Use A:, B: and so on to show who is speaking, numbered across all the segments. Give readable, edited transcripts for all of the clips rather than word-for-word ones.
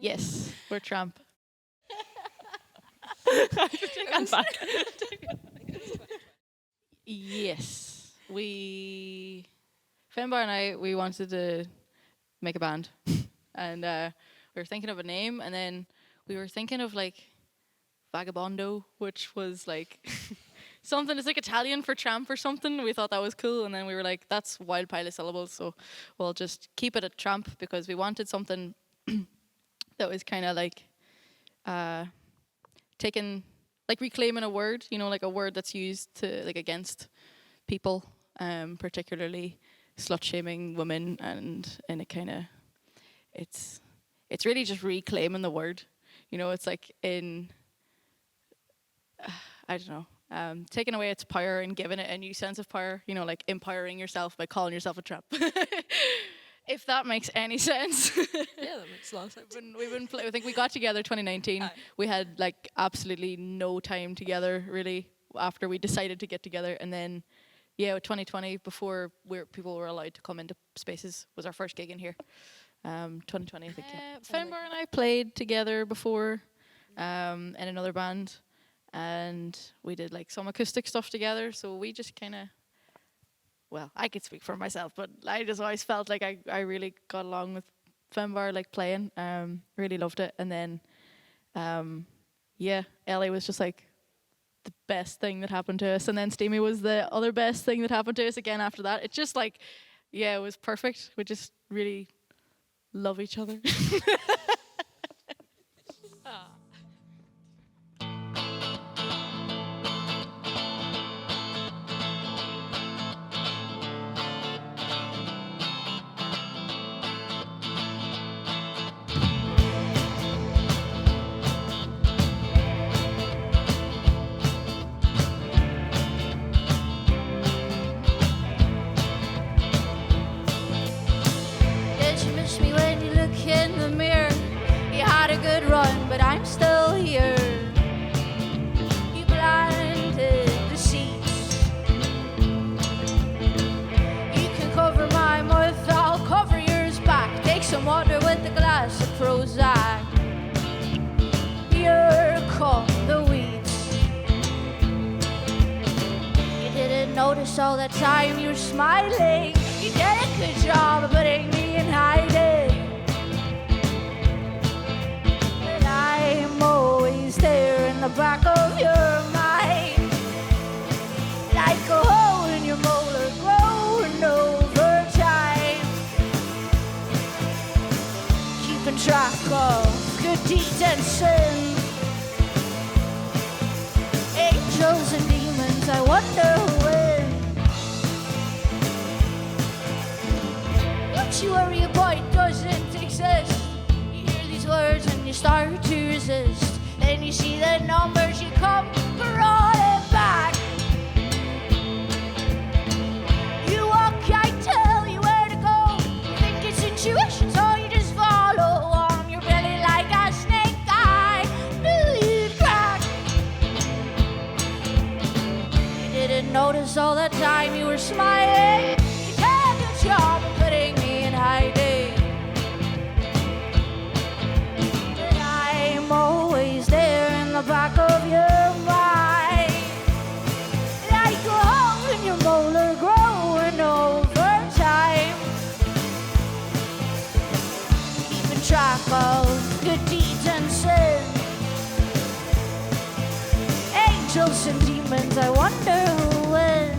A: Yes, we're Tramp.
B: Take that back.
A: Yes, Fembar and I, we wanted to make a band, and we were thinking of a name, and then we were thinking of like Vagabondo, which was like something. It's like Italian for tramp or something. We thought that was cool, and then we were like, that's wild pile of syllables, so we'll just keep it a tramp because we wanted something that was kind of like taking, like reclaiming a word, you know, like a word that's used to like against people, particularly slut shaming women, and it kind of it's really just reclaiming the word, you know. It's like in I don't know, taking away its power and giving it a new sense of power, you know, like empowering yourself by calling yourself a tramp. If that makes any sense.
B: Yeah, that makes a lot of sense.
A: I think we got together 2019. We had like absolutely no time together really after we decided to get together, and then 2020, before people were allowed to come into spaces, was our first gig in here. 2020, I think. Fenbar and I played together before in another band, and we did like some acoustic stuff together. So we just kind of, well, I could speak for myself, but I just always felt like I really got along with Fembar, like playing. Really loved it. And then, Ellie was just like the best thing that happened to us. And then Steamy was the other best thing that happened to us again after that. It's just like, it was perfect. We just really love each other.
C: But I'm still here. You blinded the seats. You can cover my mouth, I'll cover yours back. Take some water with a glass of Prozac. Here come the weeds. You didn't notice all the time you were smiling. You did a good job of putting me in hiding. I'm always there in the back of your mind, like a hole in your molar growing over time, keeping track of good deeds and sin, angels and demons, I wonder when. Don't you worry about it doesn't exist. Words and you start to resist, then you see the numbers, you come crawling back. You walk, I tell you where to go. You think it's intuition, so you just follow on your belly like a snake. I knew you'd crack. You didn't notice all the time you were smiling. You did a good job of putting me in hiding. Always there in the back of your mind, like a hole in your molar growing over time, keeping track of good deeds and sin, angels and demons, I wonder when.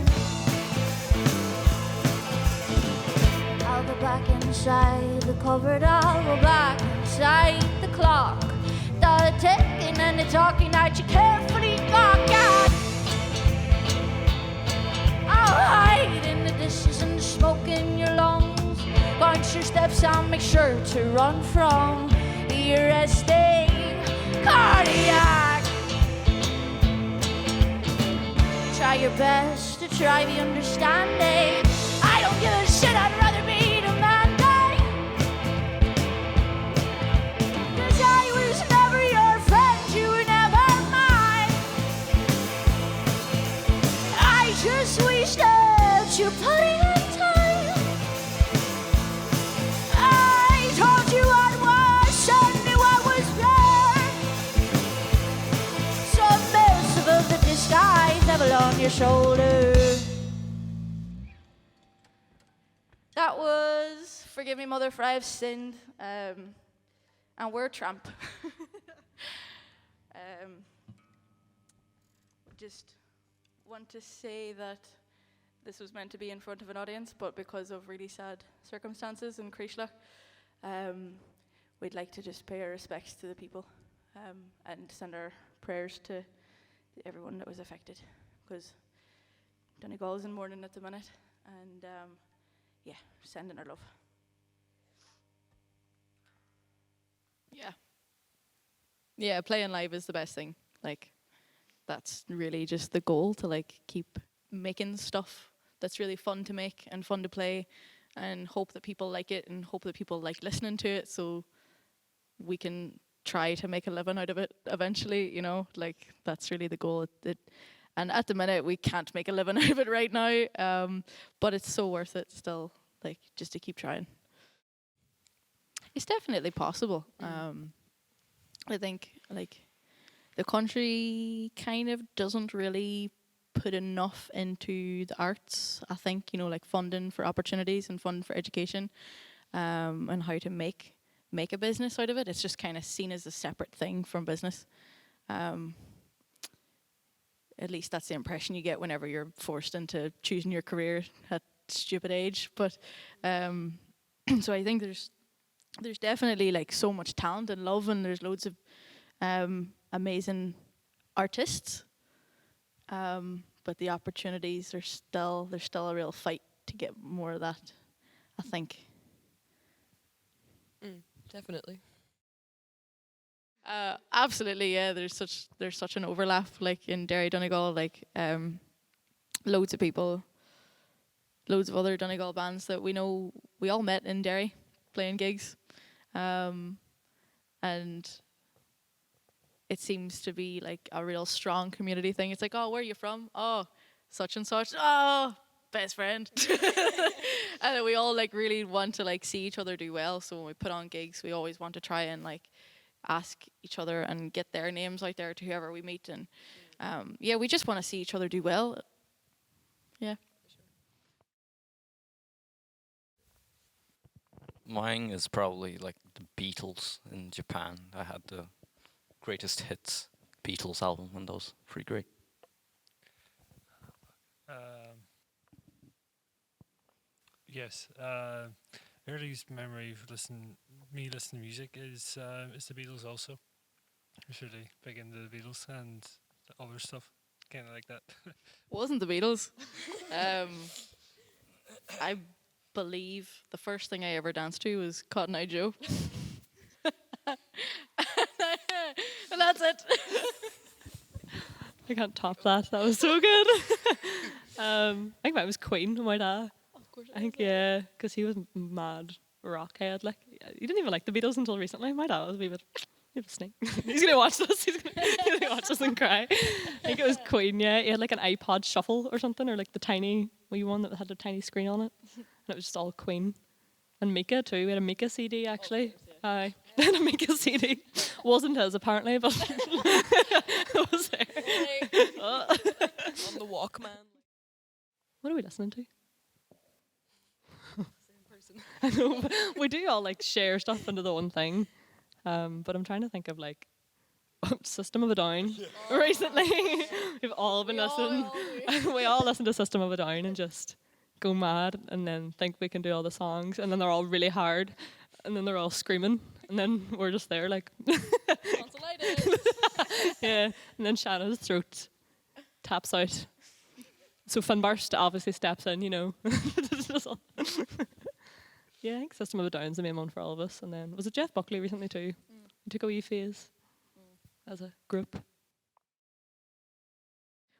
C: I'll go back inside the cupboard, I'll go back inside watch your steps and make sure to run from the arresting cardiac. Try your best to try the understanding. I don't give a shit, I'd rather be demanding. 'Cause I was never your friend, you were never mine. I just wish that you putting in time. I told you what was and knew I was there. Submissive of the disguise, devil on your shoulder. That was Forgive Me Mother for I've Sinned, and we're Tramp. Just want to say that this was meant to be in front of an audience, but because of really sad circumstances in Creeslough, we'd like to just pay our respects to the people and send our prayers to everyone that was affected, because Donegal's in mourning at the minute, and yeah, sending our love. Yeah, playing live is the best thing. Like, that's really just the goal, to like keep making stuff that's really fun to make and fun to play, and hope that people like it and hope that people like listening to it, so we can try to make a living out of it eventually, you know, like that's really the goal. And at the minute we can't make a living out of it right now, but it's so worth it still, like just to keep trying. It's definitely possible. I think like the country kind of doesn't really put enough into the arts. I think, you know, like funding for opportunities and funding for education, and how to make a business out of it. It's just kind of seen as a separate thing from business. At least that's the impression you get whenever you're forced into choosing your career at stupid age. But so I think there's definitely like so much talent and love, and there's loads of amazing artists. But the opportunities there's still a real fight to get more of that, I think.
B: Definitely.
A: Absolutely, yeah. There's such an overlap, like in Derry, Donegal, like loads of people, loads of other Donegal bands that we know. We all met in Derry, playing gigs, and it seems to be like a real strong community thing. It's like, oh, where are you from? Oh, such and such. Oh, best friend. And then we all like really want to like see each other do well. So when we put on gigs, we always want to try and like ask each other and get their names out there to whoever we meet. And yeah, we just want to see each other do well. Yeah.
D: Mine is probably like the Beatles in Japan. I had the greatest hits Beatles album, and those pretty great.
E: Yes, earliest memory of listening to music is the Beatles. Also, I was really big into the Beatles and the other stuff, kind of like that.
A: Wasn't the Beatles. I believe the first thing I ever danced to was Cotton Eye Joe. And that's it.
B: I can't top that. That was so good. I think mine was Queen with my dad.
A: Of course.
B: I think, yeah, because he was mad rock head. Like, he didn't even like the Beatles until recently. My dad was a wee bit snake. He's going to watch this. He's going to watch this and cry. I think it was Queen, yeah. He had like an iPod Shuffle or something, or like the tiny wee one that had a tiny screen on it. And it was just all Queen. And Mika too. We had a Mika CD actually. Aye. A Mika CD. Wasn't his apparently, but it was there. On the Walkman. What are we listening to? Same person. I know, but we do all like share stuff into the one thing. But I'm trying to think of like System of a Down. Recently, we've all been listening. We all listen to System of a Down and just go mad, and then think we can do all the songs, and then they're all really hard, and then they're all screaming, and then we're just there like. Yeah, and then Shanna's throat taps out. So Finbarst obviously steps in, you know. Yeah, I think System of a Down's the main one for all of us. And then, was it Jeff Buckley recently too? He took a wee phase as a group.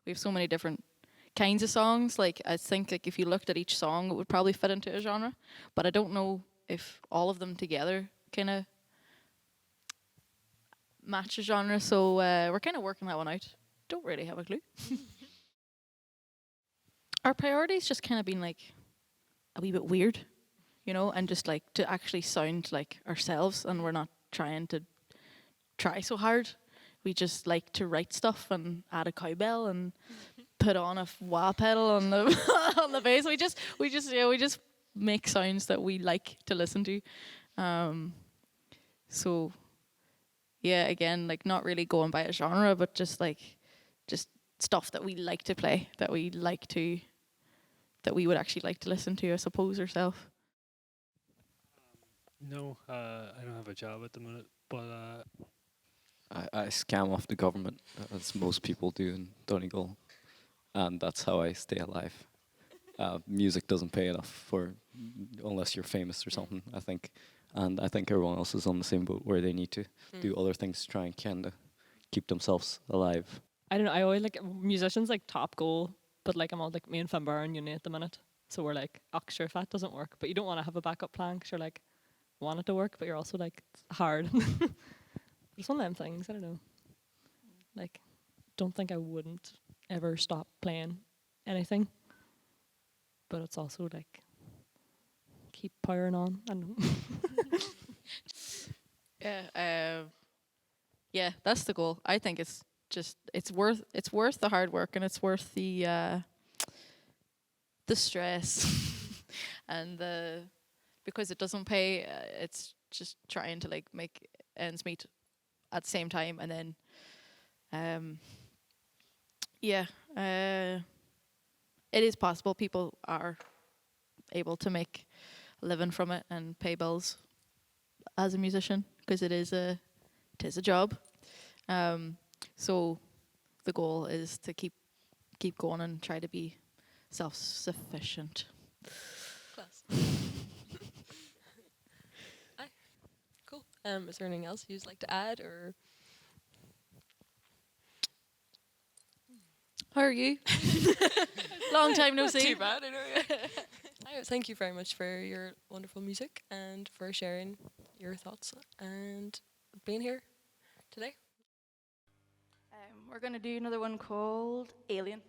A: We have so many different kinds of songs. Like I think like if you looked at each song, it would probably fit into a genre. But I don't know if all of them together kind of match a genre. So we're kind of working that one out. Don't really have a clue. Our priorities just kind of been like a wee bit weird, you know, and just like to actually sound like ourselves, and we're not trying to try so hard. We just like to write stuff and add a cowbell and put on a wah pedal on the on the bass. We just make sounds that we like to listen to. So yeah, again, like not really going by a genre, but just stuff that we like to play, that we would actually like to listen to, I suppose, ourselves.
E: No, I don't have a job at the minute, but
D: I scam off the government, as most people do in Donegal, and that's how I stay alive. Music doesn't pay enough unless you're famous or something, I think. And I think everyone else is on the same boat where they need to do other things to try and kind of keep themselves alive.
B: I don't know. I always like musicians like top goal, but like I'm all like me and Finn are in uni at the minute, so we're like, oh sure, if that doesn't work, but you don't want to have a backup plan because you're like want it to work, but you're also like it's hard. It's one of them things. I don't know. Like, don't think I wouldn't ever stop playing anything, but it's also like keep powering on. I don't know.
A: Yeah, that's the goal. I think it's worth the hard work, and it's worth the stress and because it doesn't pay. It's just trying to like make ends meet at the same time, and then it is possible. People are able to make a living from it and pay bills as a musician, because it is a job. So the goal is to keep going and try to be self-sufficient.
F: Class. Aye. Cool. Is there anything else you'd like to add, or?
A: How are you? Long time no see.
F: Too bad, I know. Yeah. Thank you very much for your wonderful music and for sharing your thoughts and being here today.
C: We're going to do another one called Alien.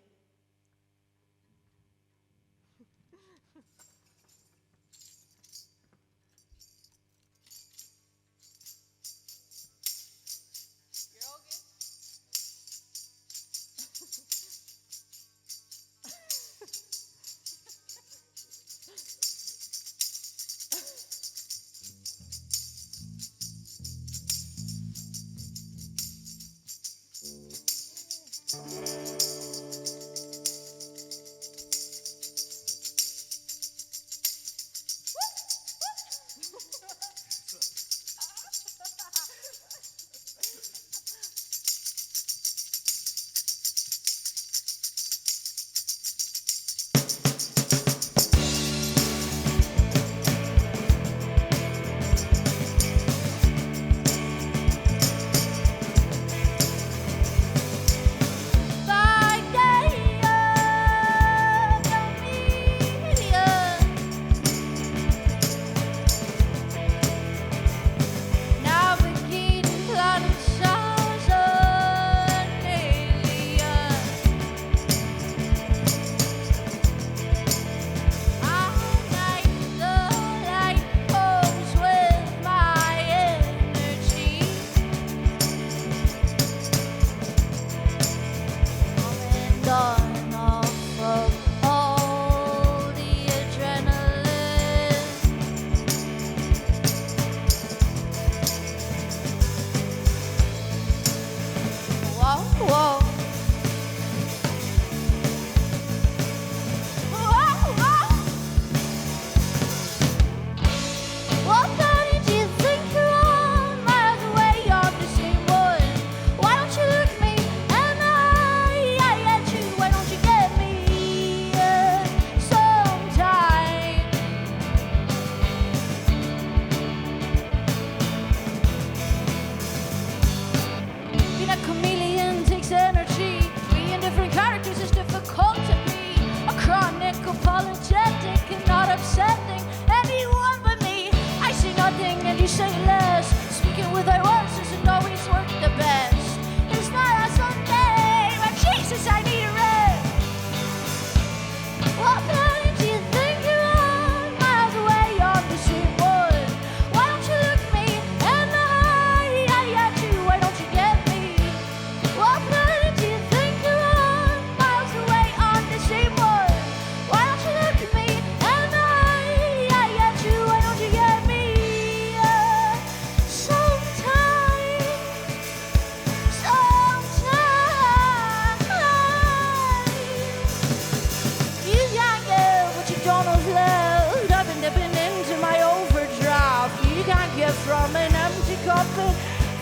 C: up. It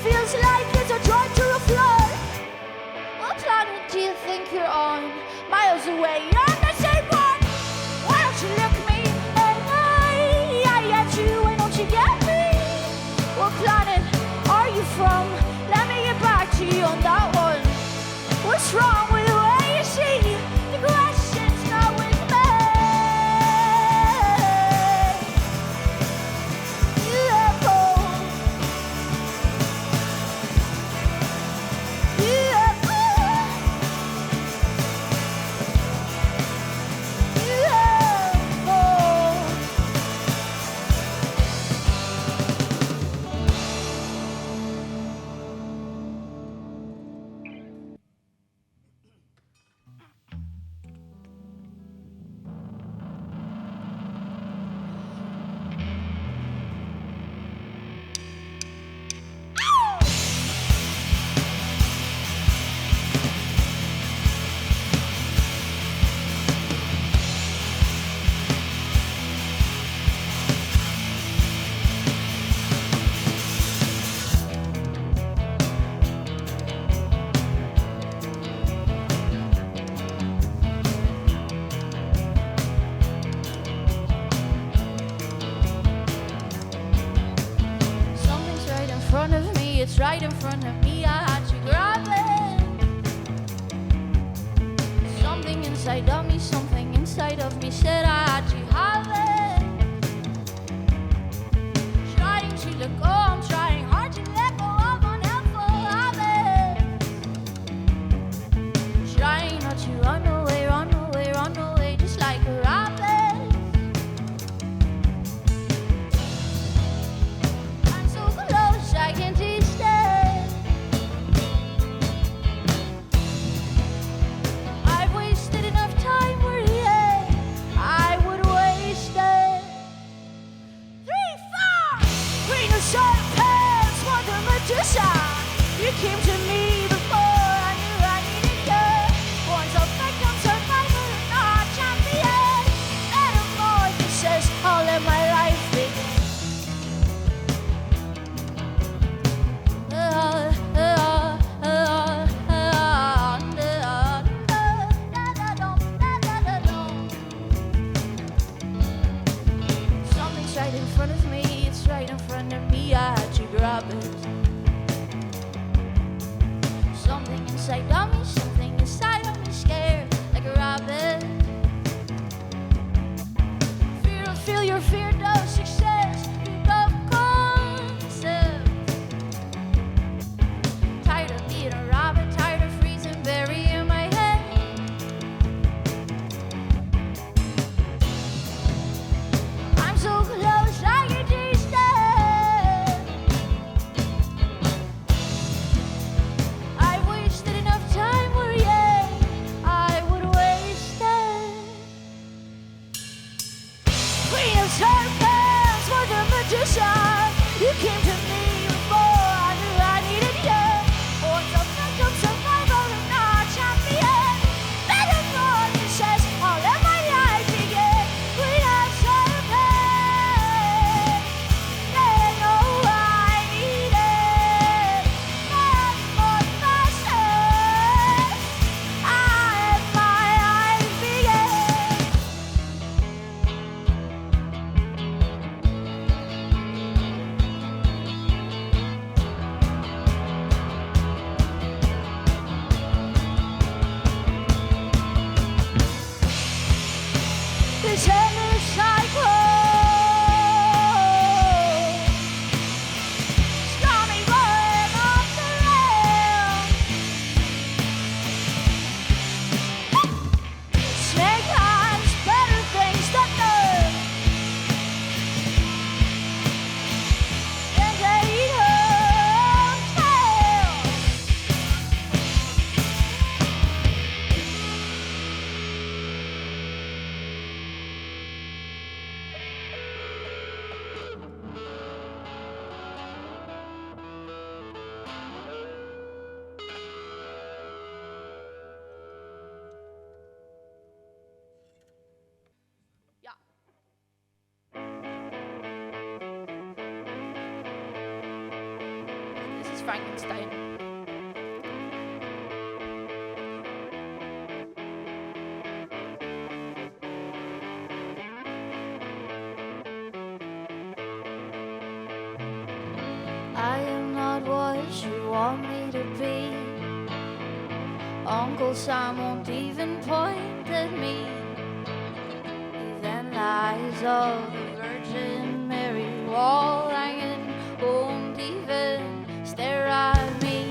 C: feels like it's a drive to a flood. What planet do you think you're on? Miles away, you're on the same one. Why don't you look me in the eye? I get you, why don't you get me? What planet are you from? Let me get back to you on that one. What's wrong with the way you see? The question's not with me. It's right in front of me, I had to grab it. Something inside of me, something inside of me said I had to have it. Trying to let go, I'm trying hard to let go of unhelpful habits. Trying not to run away, run away, run away, just like a rabbit. I'm so close, I can't taste it. I've wasted enough time where I would waste it. 3, 4. Green or short pants, wonder magician. You came to me before I knew I needed you. Born so victim, survivor, not champion. Metamorphosis, I'll let my life begin. Something's right in front of me, it's right in front of me, I had to grab it. Something inside of me, something inside of me, scared like a rabbit. Feel your fear of success, of concept. Tired of being a rabbit, tired of freezing, burying my head. I'm so close, I can taste it. I've wasted enough time. Frankenstein. I am not what you want me to be. Uncle Sam won't even point at me. Even lies of the Virgin Mary wall hanging won't even stare at me.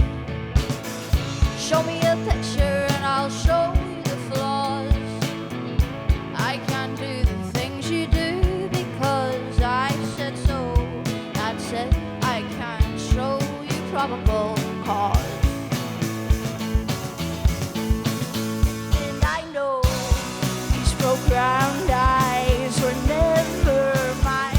C: Show me a picture and I'll show you the flaws. I can't do the things you do because I said so. That's it, I can't show you probable cause. And I know these programmed eyes were never mine.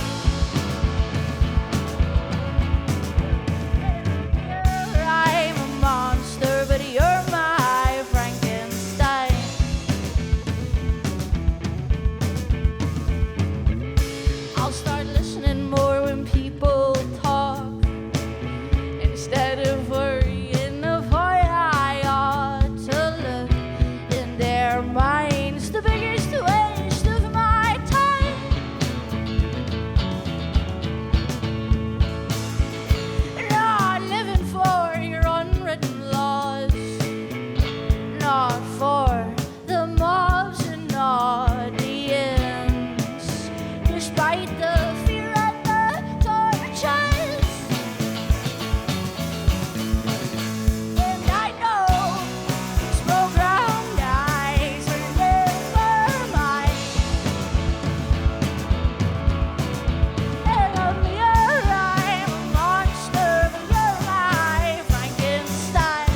C: I'm a monster, but you're my Frankenstein. I'll start listening more when people talk instead of worrying of how I ought to look in their minds. The biggest waste of my time. Not living for your unwritten laws, not for the mobs and audience, despite the fear and the torches. And I know these programmed eyes are never mine. And love me, I'm a monster, but you're my Frankenstein.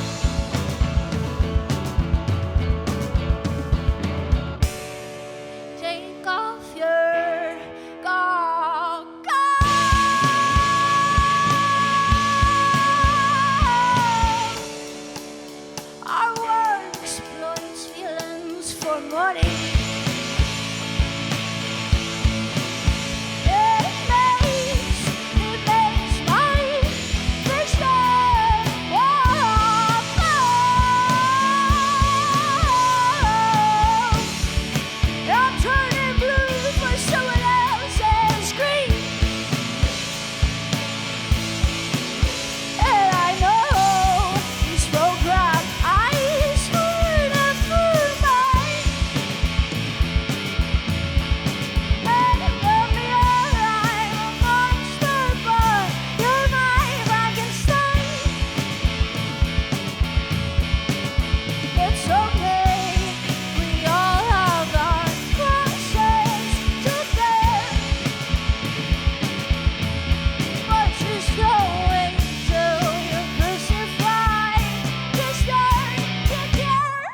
C: Take off your goggles. Our world exploits feelings for money. It makes my vision walk out. I'm turning blue for someone else's green. And I know these programmed eyes were never mine. And love me, I'm a monster, but you're my Frankenstein. It's okay, we all have our crosses to bear. But just don't wait till you're crucified to start to care.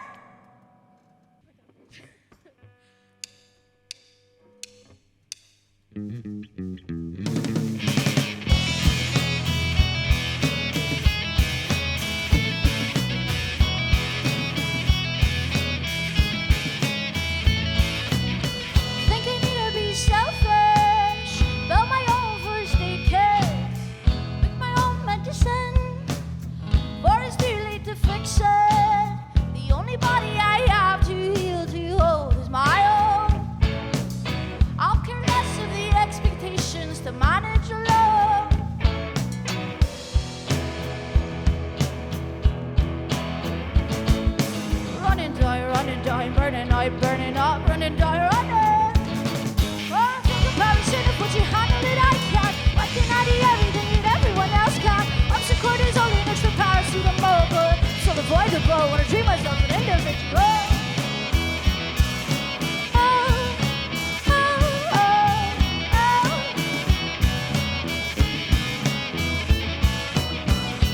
C: Think I need to be selfish, build my own first aid kit, make my own medicine, or it's too late to fix it. The only body I have to heal, to hold is my own. I'll care less of the expectations to manage alone. Running, burning out, burning up, running, die, running. Oh, for comparison of what you handle it, I can't. Why can I do everything that everyone else can? Upset cortisol, an extra paracetamol, but it's unavoidable when I dream myself an individual.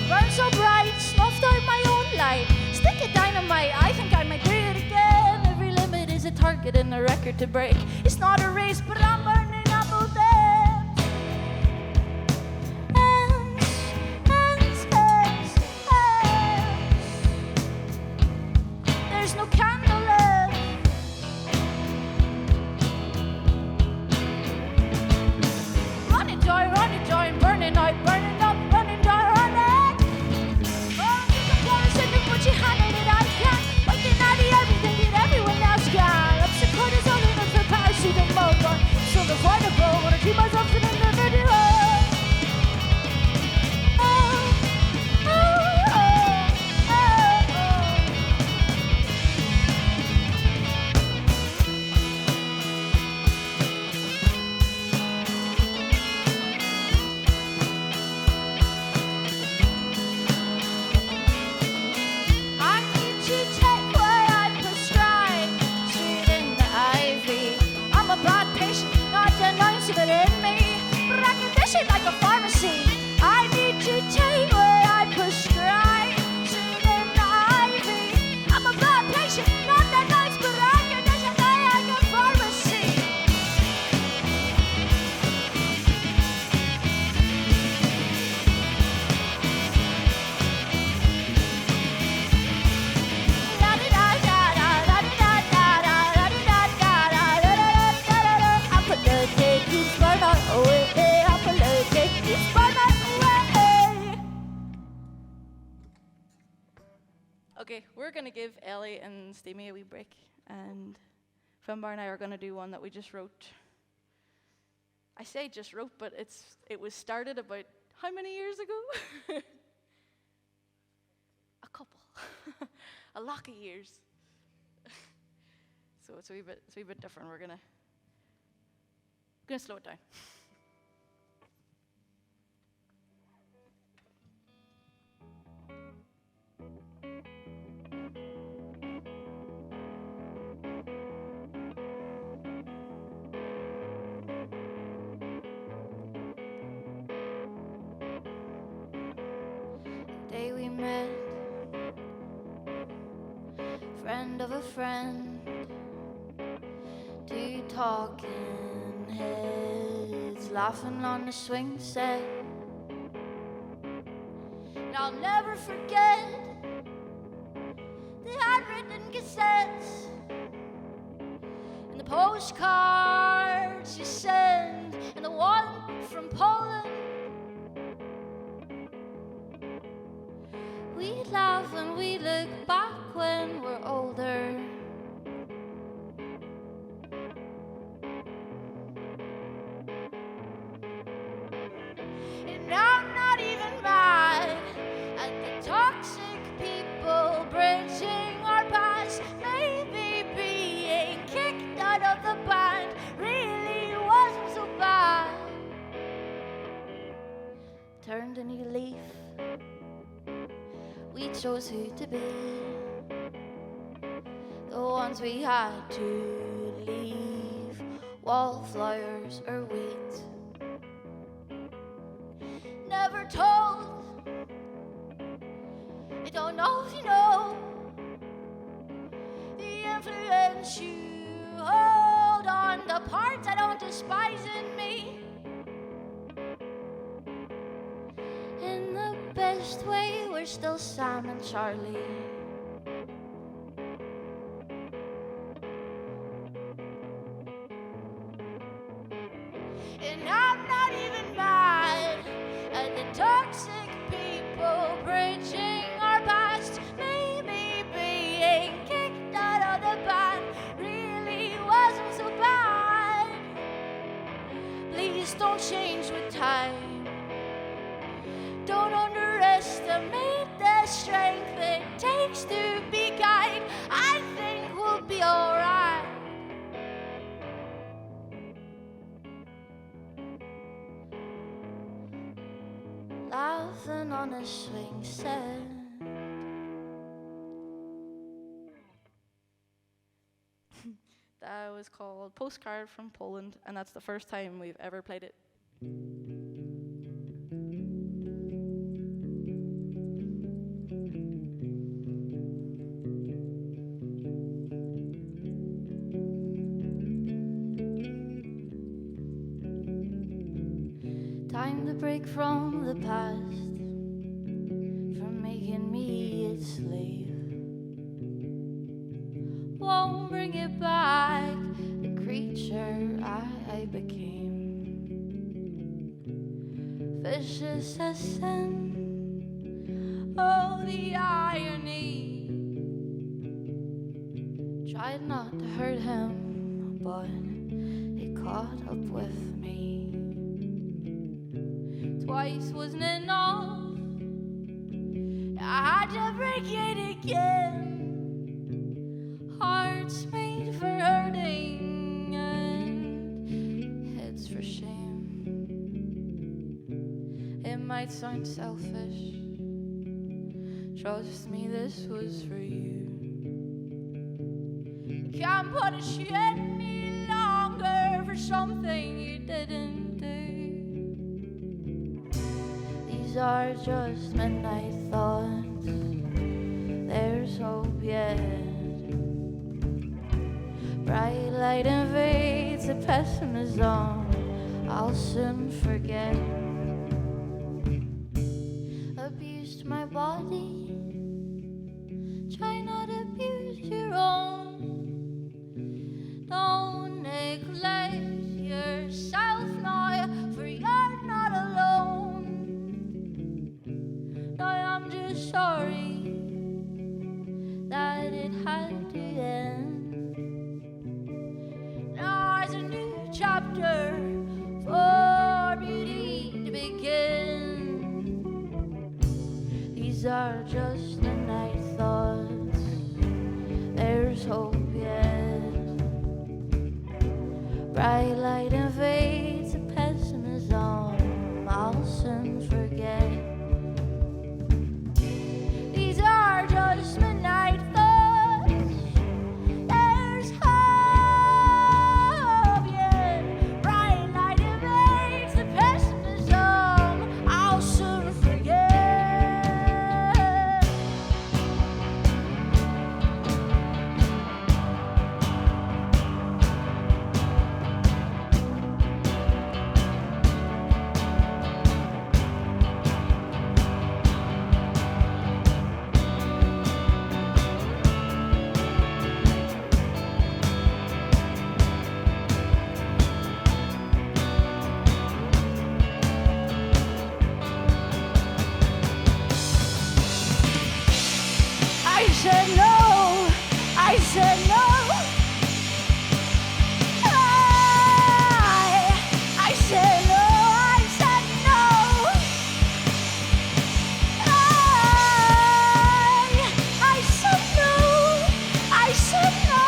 C: Burn so bright, snuffed out my own light. Stick a dynamite, I think I might do it again. Every limit is a target and a record to break. It's not a race, but I'm burning up both ends. Ends. There's no candle left. Running, joy, burning out, burning up, running, joy, running.
A: Okay, we're gonna give Ellie and Steamy a wee break, and Finbar and I are gonna do one that we just wrote. I say just wrote, but it was started about how many years ago? A couple, a lot of years. So it's a wee bit different. We're gonna slow it down.
C: Day we met, friend of a friend, two talking heads laughing on the swing set. And I'll never forget the handwritten cassettes and the postcards you send and the one from Poland. We laugh when we look back when we're older. And I'm not even mad at the toxic people bridging our past. Maybe being kicked out of the band really wasn't so bad. Turned a new leaf. We chose who to be, the ones we had to leave, wallflowers or wheat. Never told, I don't know if you know the influence you hold on the parts I don't despise in me. In the best way, we're still Sam and Charlie. And I'm not even mad at the toxic people bridging our past. Maybe being kicked out of the band really wasn't so bad. Please don't change with time. Don't underestimate the strength it takes to be kind. I think we'll be alright. Laughing on a swing set.
A: That was called Postcard from Poland, and that's the first time we've ever played it.
C: Time to break from the past, from making me its slave. Won't bring it back, the creature I became. Vicious as sin, oh the irony. Tried not to hurt him, but it caught up with me. Twice wasn't enough, I had to break it again. Hearts made for hurting and heads for shame. It might sound selfish, trust me, this was for you. You can't punish you any longer for something you didn't do. These are just midnight thoughts, there's hope yet. Bright light invades the pessimism I'll soon forget. Abused my body, try not to abuse your own. Don't neglect yourself now, for you're not alone. Now I'm just sorry that it had to end. There's a new chapter for beauty to begin. These are just the night thoughts. There's hope yet. Bright light invades the pessimism I'll soon forget. These are just midnight thoughts. There's hope yet. Bright light invades the pessimism I'll soon forget. I said no, I said no. I said no, I said no. I said no, I said no.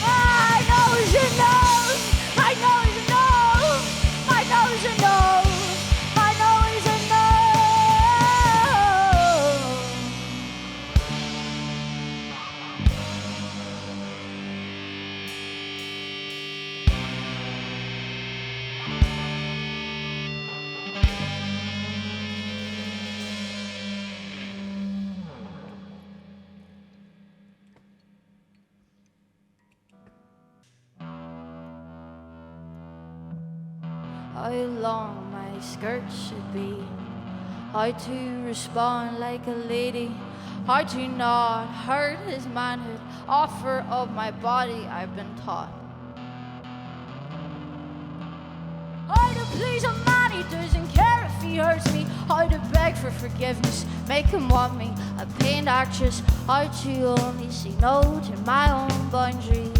C: I know it's a no, I know it's a no, I know it's a no, I know it's a no. How long my skirt should be, how to respond like a lady, how to not hurt his manhood, offer of my body I've been taught. How to please a man he doesn't care if he hurts me, how to beg for forgiveness, make him want me, a pained actress, how to only say no to my own boundaries.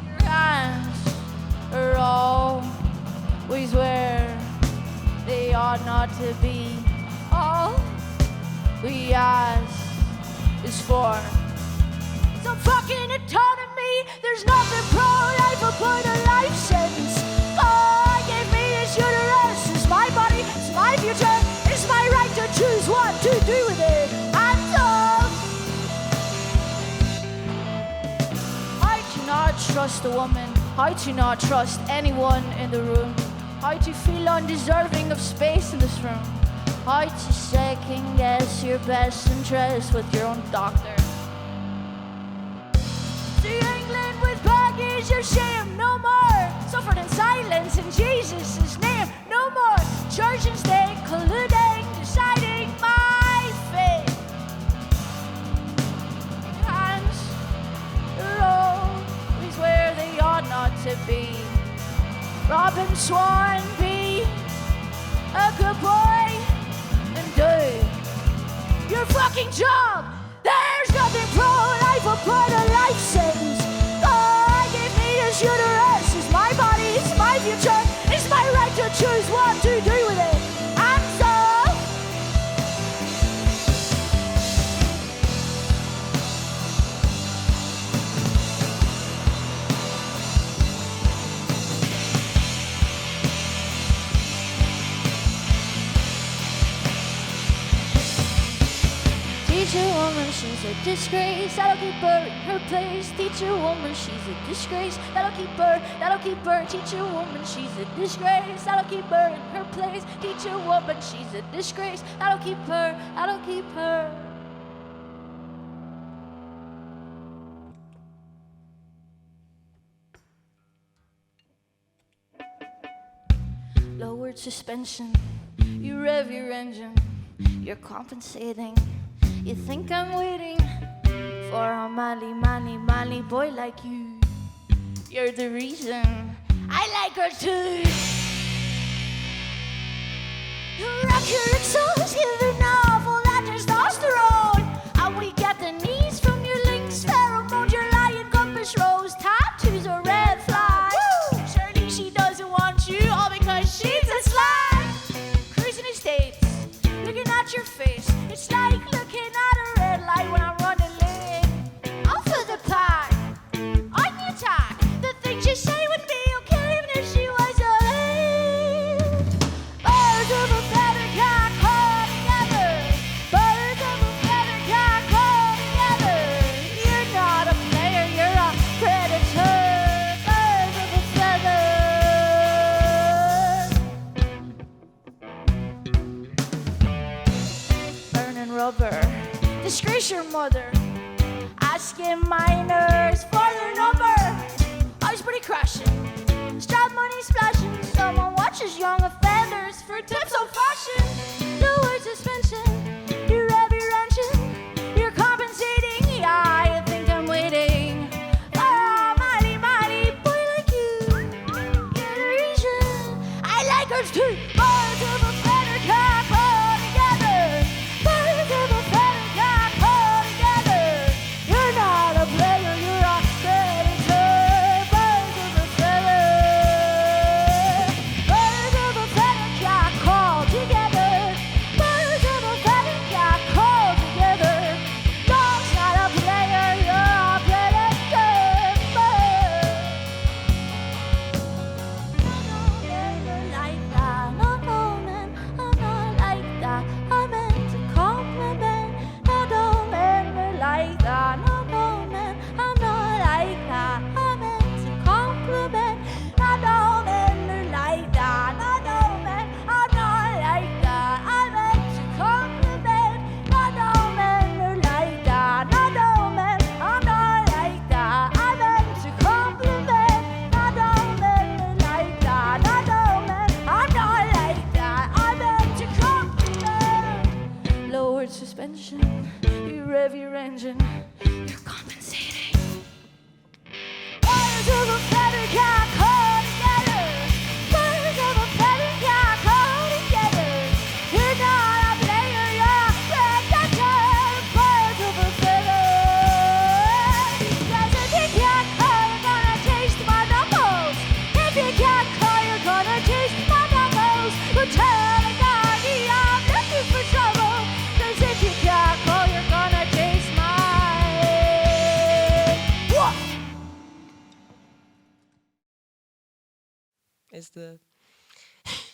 C: Your hands are always where they ought not to be. All we ask is for some fucking autonomy. There's nothing pro-life about a life sentence. God gave me his uterus, it's my body, it's my future, it's my right to choose what to do with it. And I do not trust a woman. How to not trust anyone in the room. How to feel undeserving of space in this room. How to second guess your best interest with your own doctor. To England with baggage of shame, no more. Suffered in silence in Jesus' name, no more. Church and state colluding, deciding my fate. Your hands are always where they ought not to be. Robin Swan, be a good boy and do your fucking job. There's nothing pro-life about a life sentence. God gave me his uterus, it's my body, it's my future, it's my right to choose what to do with it. And so teach a woman she's a disgrace, that'll keep her in her place. Teach a woman she's a disgrace, that'll keep her. Teach a woman she's a disgrace, that'll keep her in her place. Teach a woman she's a disgrace, that'll keep her. Lowered suspension, you rev your engine, you're compensating. You think I'm waiting for a manly boy like you. You're the reason I like her too. You rock your exhaust, give her now. rubber. Disgrace your mother. Asking minors for their number. Eyes pretty crashing. Strap money splashing. Someone watches young offenders for tips on fashion. Lower suspension. You're heavy wrenching. You're compensating. Yeah, I think I'm waiting. Oh, mighty, mighty boy like you. Get a reason. I like girls too. Birds of a feather cap all together. Birds of a feather cap all together. You're not a player, you're a predator. Birds of a feather. Birds of a feather cap all together. Birds of a feather cap all together. Dog's not a player, you're a predator. Never like that. No, man, I'm not like that. I meant to compliment. No, man, like that. No, man, I'm not like that. I meant to compliment. No, man, like that. No, man, I'm not like that. I meant to compliment. No, man, like that. No, man, I'm not like that. I meant to compliment. No, man, like that. No, man, I'm not like that. I meant to compliment. Lowered suspension, you rev your engine, you're compensating. Birds of a feather cap all together. Birds of a feather cap all together. You're not a player, you're a predator. Birds of a feather. Yes, if you can't call, you're gonna taste my knuckles. If you can't call, you're gonna taste my knuckles. But tell the doggy I'm looking for trouble. 'Cause if you can't call, you're gonna taste my... Whoa!
F: Is the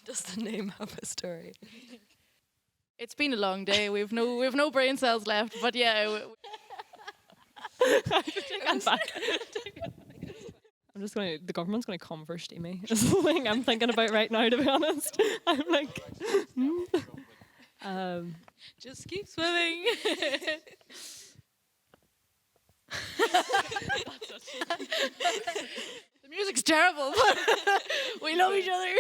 F: does the name have a story?
A: It's been a long day. We've no brain cells left. But yeah,
B: Take that back. I'm just going to, the government's going to come for Steamy. Is the thing I'm thinking about right now, to be honest. I'm like,
A: just keep swimming. The music's terrible, but we love each other.